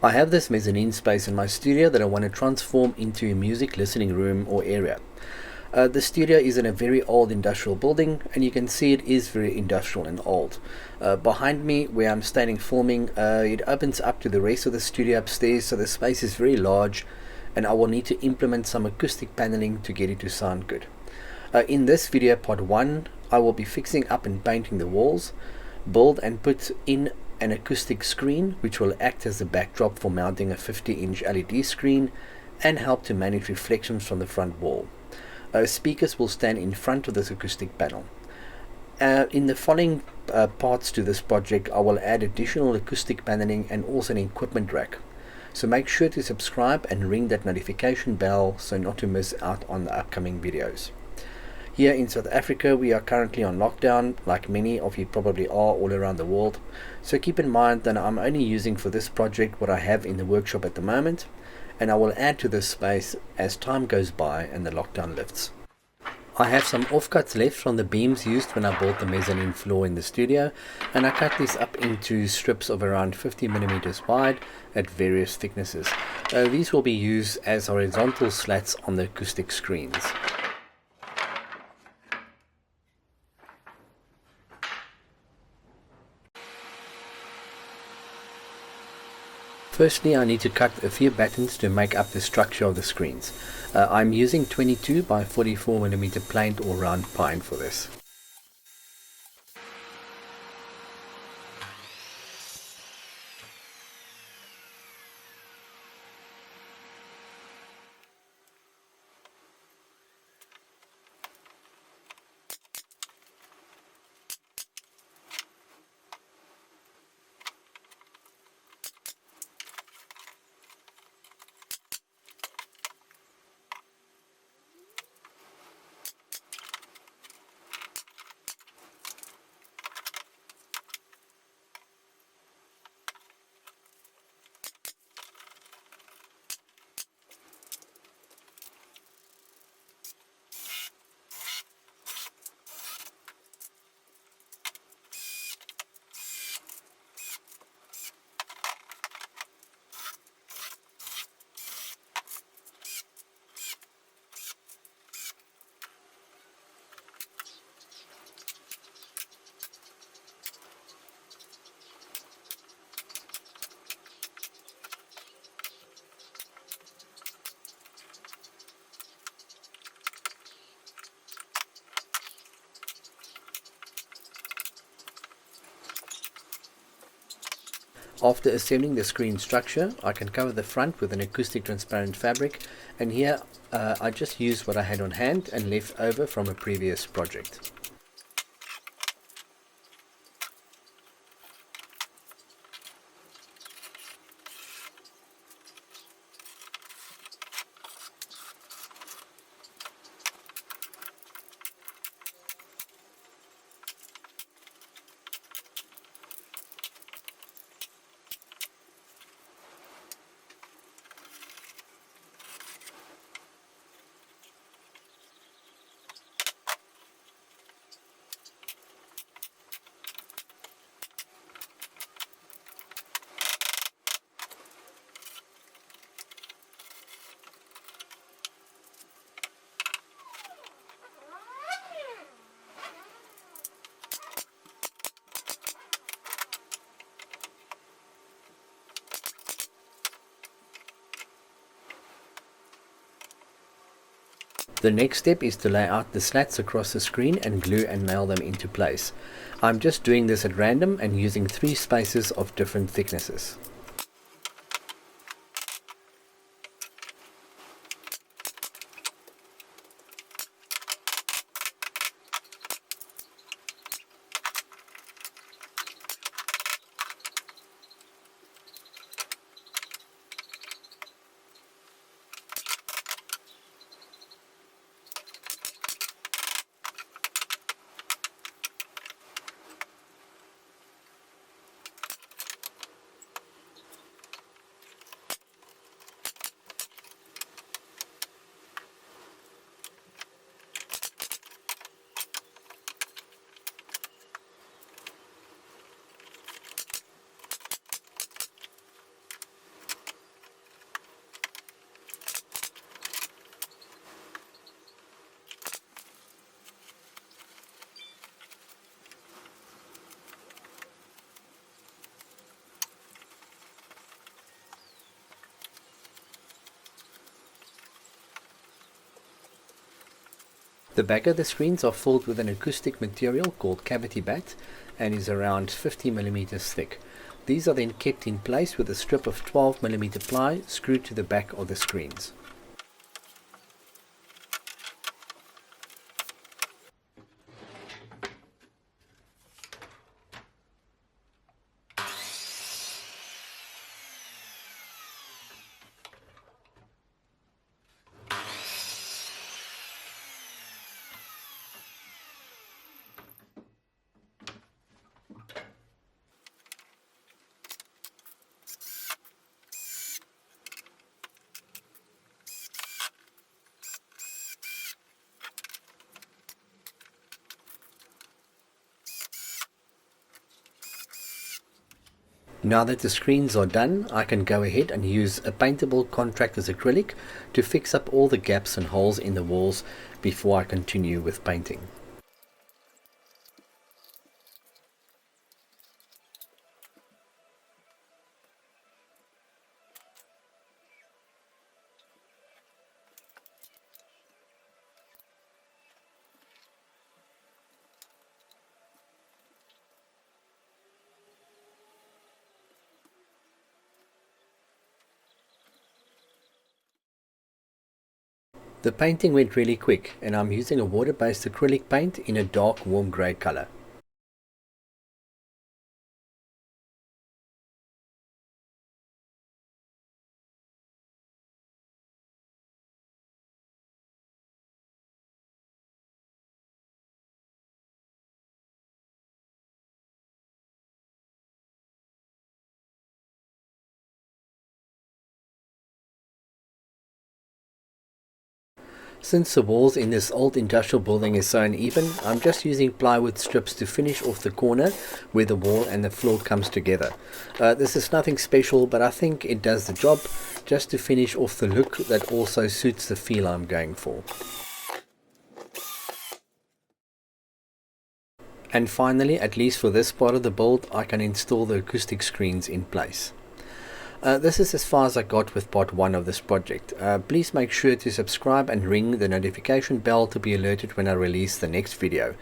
I have this mezzanine space in my studio that I want to transform into a music listening room or area. The studio is in a very old industrial building, and you can see it is very industrial and old. Behind me, where I'm standing filming, it opens up to the rest of the studio upstairs, so the space is very large, and I will need to implement some acoustic paneling to get it to sound good. In this video, part 1, I will be fixing up and painting the walls, build and put in an acoustic screen which will act as the backdrop for mounting a 50-inch LED screen and help to manage reflections from the front wall. Speakers will stand in front of this acoustic panel. In the following parts to this project, I will add additional acoustic paneling and also an equipment rack. So make sure to subscribe and ring that notification bell so not to miss out on the upcoming videos. Here in South Africa, we are currently on lockdown, like many of you probably are all around the world. So keep in mind that I'm only using for this project what I have in the workshop at the moment, and I will add to this space as time goes by and the lockdown lifts. I have some offcuts left from the beams used when I built the mezzanine floor in the studio, and I cut these up into strips of around 50mm wide at various thicknesses. These will be used as horizontal slats on the acoustic screens. Firstly, I need to cut a few battens to make up the structure of the screens. I'm using 22 by 44mm planed or round pine for this. After assembling the screen structure, I can cover the front with an acoustic transparent fabric, and here I just used what I had on hand and left over from a previous project. The next step is to lay out the slats across the screen and glue and nail them into place. I'm just doing this at random and using 3 spaces of different thicknesses. The back of the screens are filled with an acoustic material called cavity batt and is around 50 millimeters thick. These are then kept in place with a strip of 12 millimeter ply screwed to the back of the screens. Now that the screens are done, I can go ahead and use a paintable contractor's acrylic to fix up all the gaps and holes in the walls before I continue with painting. The painting went really quick, and I'm using a water-based acrylic paint in a dark warm grey color. Since the walls in this old industrial building is so uneven, I'm just using plywood strips to finish off the corner where the wall and the floor comes together. This is nothing special, but I think it does the job just to finish off the look that also suits the feel I'm going for. And finally, at least for this part of the build, I can install the acoustic screens in place. This is as far as I got with part 1 of this project. Please make sure to subscribe and ring the notification bell to be alerted when I release the next video.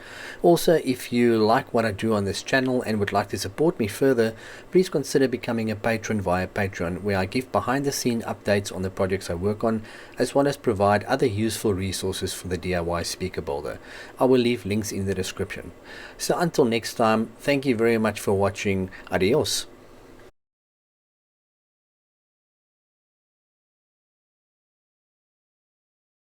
Also, if you like what I do on this channel and would like to support me further, please consider becoming a patron via Patreon, where I give behind the scene updates on the projects I work on, as well as provide other useful resources for the DIY speaker builder. I will leave links in the description. So until next time, thank you very much for watching. Adios.